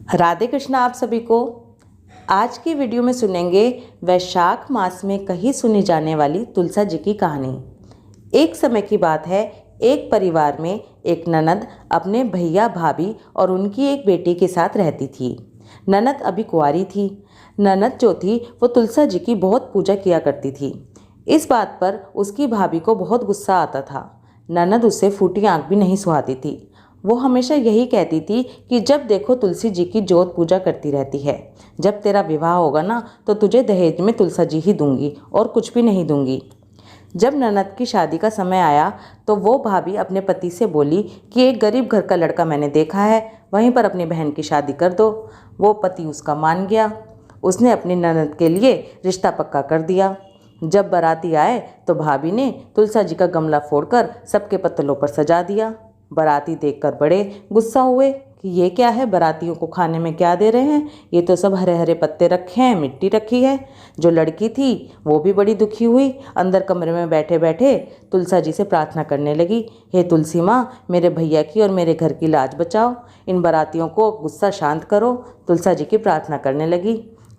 राधे कृष्णा आप सभी को। आज की वीडियो में सुनेंगे वैशाख मास में कहीं सुनी जाने वाली तुलसा जी की कहानी। एक समय की बात है, एक परिवार में एक ननद अपने भैया भाभी और उनकी एक बेटी के साथ रहती थी। ननद अभी कुंवारी थी। ननद जो थी वो तुलसा जी की बहुत पूजा किया करती थी। इस बात पर उसकी भाभी को बहुत गुस्सा आता था। ननद उससे फूटी आंख भी नहीं सुहाती थी। वो हमेशा यही कहती थी कि जब देखो तुलसी जी की जोत पूजा करती रहती है। जब तेरा विवाह होगा ना तो तुझे दहेज में तुलसा जी ही दूंगी और कुछ भी नहीं दूंगी। जब ननद की शादी का समय आया तो वो भाभी अपने पति से बोली कि एक गरीब घर का लड़का मैंने देखा है, वहीं पर अपनी बहन की शादी कर दो। वो पति उसका मान गया। उसने अपनी ननद के लिए रिश्ता पक्का कर दिया। जब बाराती आए तो भाभी ने तुलसा जी का गमला फोड़कर सबके पत्तलों पर सजा दिया। बाराती देखकर बड़े गुस्सा हुए कि ये क्या है, बारातियों को खाने में क्या दे रहे हैं, ये तो सब हरे हरे पत्ते रखे हैं, मिट्टी रखी है। जो लड़की थी वो भी बड़ी दुखी हुई। अंदर कमरे में बैठे बैठे तुलसा जी से प्रार्थना करने लगी, हे तुलसी माँ, मेरे भैया की और मेरे घर की लाज बचाओ, इन बारातियों को गुस्सा शांत करो। तुलसा जी की प्रार्थना करने लगी।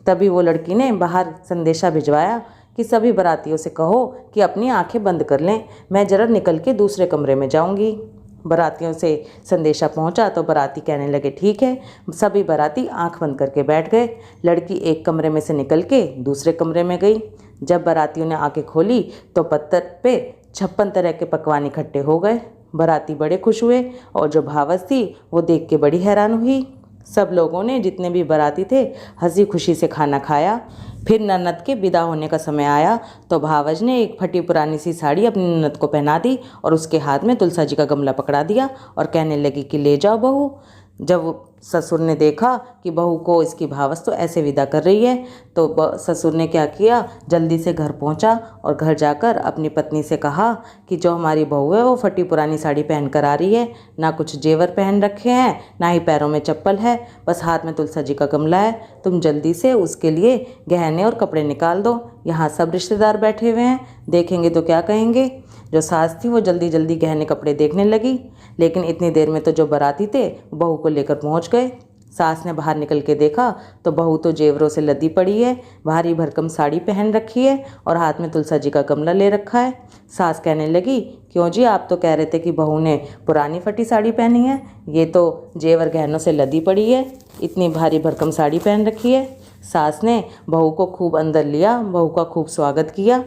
तभी वो लड़की ने बाहर संदेशा भिजवाया कि सभी बारातियों से कहो कि अपनी आंखें बंद कर लें, मैं जरा निकल के दूसरे कमरे में जाऊंगी। बारातियों से संदेशा पहुंचा तो बाराती कहने लगे ठीक है। सभी बाराती आंख बंद करके बैठ गए। लड़की एक कमरे में से निकल के दूसरे कमरे में गई। जब बारातियों ने आंखें खोली तो पत्थर पे 56 तरह के पकवान इकट्ठे हो गए। बाराती बड़े खुश हुए और जो भावस थी वो देख के बड़ी हैरान हुई। सब लोगों ने, जितने भी बाराती थे, हंसी खुशी से खाना खाया। फिर ननद के विदा होने का समय आया तो भावज ने एक फटी पुरानी सी साड़ी अपनी ननद को पहना दी और उसके हाथ में तुलसा जी का गमला पकड़ा दिया और कहने लगी कि ले जाओ बहू। जब ससुर ने देखा कि बहू को इसकी भावस तो ऐसे विदा कर रही है तो ससुर ने क्या किया, जल्दी से घर पहुंचा और घर जाकर अपनी पत्नी से कहा कि जो हमारी बहू है वो फटी पुरानी साड़ी पहन कर आ रही है, ना कुछ जेवर पहन रखे हैं, ना ही पैरों में चप्पल है, बस हाथ में तुलसा जी का गमला है। तुम जल्दी से उसके लिए गहने और कपड़े निकाल दो। यहाँ सब रिश्तेदार बैठे हुए हैं, देखेंगे तो क्या कहेंगे। जो सास थी वो जल्दी जल्दी गहने कपड़े देखने लगी, लेकिन इतनी देर में तो जो बाराती थे बहू को लेकर पहुंच गए। सास ने बाहर निकल के देखा तो बहू तो जेवरों से लदी पड़ी है, भारी भरकम साड़ी पहन रखी है और हाथ में तुलसा जी का गमला ले रखा है। सास कहने लगी, क्यों जी, आप तो कह रहे थे कि बहू ने पुरानी फटी साड़ी पहनी है, ये तो जेवर गहनों से लदी पड़ी है, इतनी भारी भरकम साड़ी पहन रखी है। सास ने बहू को खूब अंदर लिया, बहू का खूब स्वागत किया।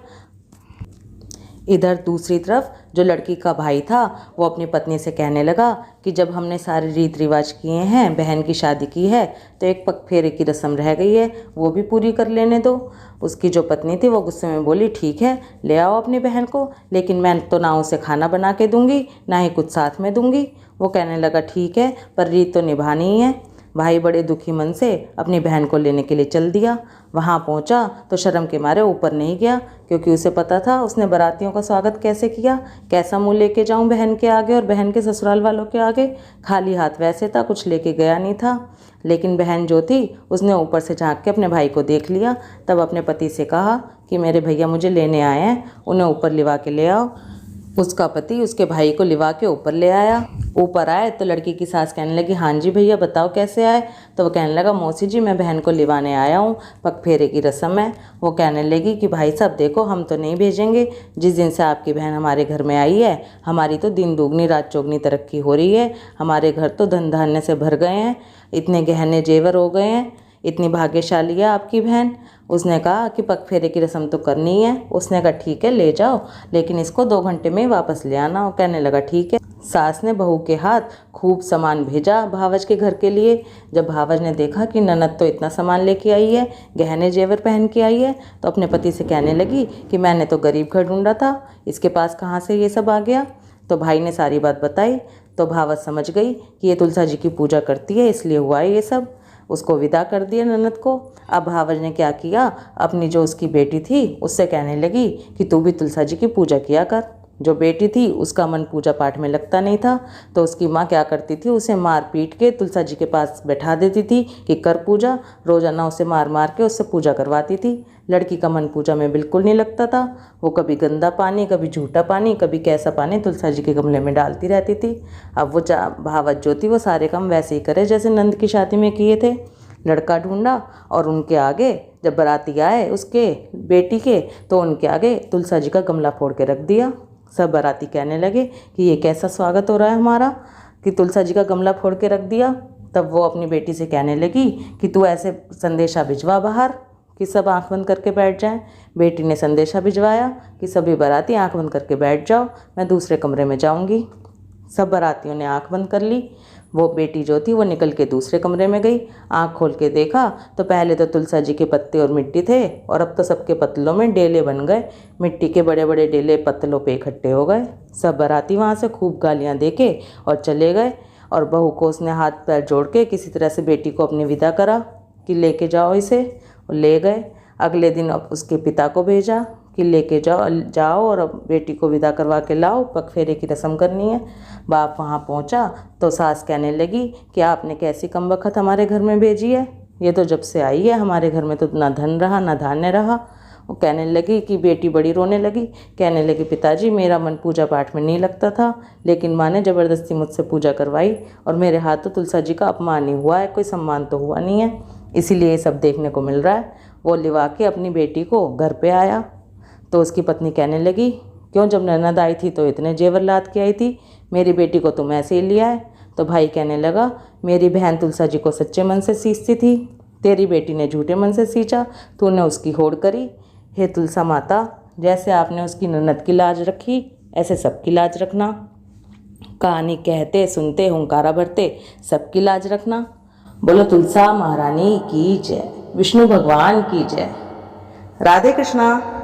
इधर दूसरी तरफ जो लड़की का भाई था वो अपनी पत्नी से कहने लगा कि जब हमने सारे रीत रिवाज किए हैं, बहन की शादी की है, तो एक पग फेरे की रस्म रह गई है, वो भी पूरी कर लेने दो। उसकी जो पत्नी थी वो गुस्से में बोली, ठीक है ले आओ अपनी बहन को, लेकिन मैं तो ना उसे खाना बना के दूंगी ना ही कुछ साथ में दूंगी। वो कहने लगा ठीक है, पर रीत तो निभानी ही है। भाई बड़े दुखी मन से अपनी बहन को लेने के लिए चल दिया। वहाँ पहुँचा तो शर्म के मारे ऊपर नहीं गया, क्योंकि उसे पता था उसने बारातियों का स्वागत कैसे किया, कैसा मुंह लेके जाऊं बहन के आगे और बहन के ससुराल वालों के आगे। खाली हाथ वैसे था, कुछ लेके गया नहीं था। लेकिन बहन जो थी उसने ऊपर से झांक के अपने भाई को देख लिया। तब अपने पति से कहा कि मेरे भैया मुझे लेने आए हैं, उन्हें ऊपर लिवा के ले आओ। उसका पति उसके भाई को लिवा के ऊपर ले आया। ऊपर आए तो लड़की की सास कहने लगी, हाँ जी भैया बताओ कैसे आए। तो वो कहने लगा, मौसी जी मैं बहन को लिवाने आया हूँ, पग फेरे की रस्म है। वो कहने लगी कि भाई साहब देखो, हम तो नहीं भेजेंगे। जिस दिन से आपकी बहन हमारे घर में आई है, हमारी तो दिन दुगनी रात चौगनी तरक्की हो रही है, हमारे घर तो धन धान्य से भर गए हैं, इतने गहने जेवर हो गए हैं, इतनी भाग्यशाली है आपकी बहन। उसने कहा कि पग फेरे की रस्म तो करनी है। उसने कहा ठीक है ले जाओ, लेकिन इसको 2 घंटे में वापस ले आना। वो कहने लगा ठीक है। सास ने बहू के हाथ खूब सामान भेजा भावज के घर के लिए। जब भावज ने देखा कि ननद तो इतना सामान लेके आई है, गहने जेवर पहन के आई है, तो अपने पति से कहने लगी कि मैंने तो गरीब घर ढूंढा था, इसके पास कहाँ से ये सब आ गया। तो भाई ने सारी बात बताई तो भावज समझ गई कि ये तुलसा जी की पूजा करती है, इसलिए हुआ है ये सब। उसको विदा कर दिया ननद को। अब भावज ने क्या किया, अपनी जो उसकी बेटी थी उससे कहने लगी कि तू भी तुलसा जी की पूजा किया कर। जो बेटी थी उसका मन पूजा पाठ में लगता नहीं था, तो उसकी माँ क्या करती थी, उसे मार पीट के तुलसा जी के पास बैठा देती थी कि कर पूजा। रोज़ाना उसे मार मार के उससे पूजा करवाती थी। लड़की का मन पूजा में बिल्कुल नहीं लगता था। वो कभी गंदा पानी, कभी झूठा पानी, कभी कैसा पानी तुलसा जी के गमले में डालती रहती थी। अब वो भावत जो थी वो सारे काम वैसे ही करे जैसे नंद की शादी में किए थे। लड़का ढूंढा और उनके आगे जब बाराती आए उसके बेटी के, तो उनके आगे तुलसा जी का गमला फोड़ के रख दिया। सब बाराती कहने लगे कि ये कैसा स्वागत हो रहा है हमारा कि तुलसा जी का गमला फोड़ के रख दिया। तब वो अपनी बेटी से कहने लगी कि तू ऐसे संदेशा भिजवा बाहर कि सब आंख बंद करके बैठ जाएं। बेटी ने संदेशा भिजवाया कि सभी बाराती आंख बंद करके बैठ जाओ, मैं दूसरे कमरे में जाऊंगी। सब बारातियों ने आंख बंद कर ली। वो बेटी जो थी वो निकल के दूसरे कमरे में गई। आंख खोल के देखा तो पहले तो तुलसा जी के पत्ते और मिट्टी थे, और अब तो सबके पतलों में डेले बन गए। मिट्टी के बड़े बड़े डेले पतलों पे इकट्ठे हो गए। सब बाराती वहाँ से खूब गालियाँ दे के और चले गए, और बहू को उसने हाथ पैर जोड़ के किसी तरह से बेटी को अपनी विदा करा कि लेके जाओ इसे, और ले गए। अगले दिन अब उसके पिता को भेजा कि लेके जाओ और अब बेटी को विदा करवा के लाओ, पगफेरे की रस्म करनी है। बाप वहाँ पहुँचा तो सास कहने लगी कि आपने कैसी कमबख्त हमारे घर में भेजी है, ये तो जब से आई है हमारे घर में तो ना धन रहा ना धान्य रहा। वो कहने लगी कि बेटी बड़ी रोने लगी, कहने लगी पिताजी मेरा मन पूजा पाठ में नहीं लगता था, लेकिन माँ ने ज़बरदस्ती मुझसे पूजा करवाई और मेरे हाथ तो तुलसा जी का अपमान ही हुआ है, कोई सम्मान तो हुआ नहीं है, इसीलिए ये सब देखने को मिल रहा है। वो लिवा के अपनी बेटी को घर पे आया तो उसकी पत्नी कहने लगी क्यों, जब ननद आई थी तो इतने जेवर लाद के आई थी, मेरी बेटी को तुम ऐसे ही लिया है। तो भाई कहने लगा मेरी बहन तुलसा जी को सच्चे मन से सींचती थी, तेरी बेटी ने झूठे मन से सींचा, तूने उसकी होड़ करी। हे तुलसा माता, जैसे आपने उसकी ननद की लाज रखी ऐसे सबकी लाज रखना। कहानी कहते सुनते हुंकारा भरते सबकी लाज रखना। बोलो तुलसा महारानी की जय, विष्णु भगवान की जय। राधे कृष्णा।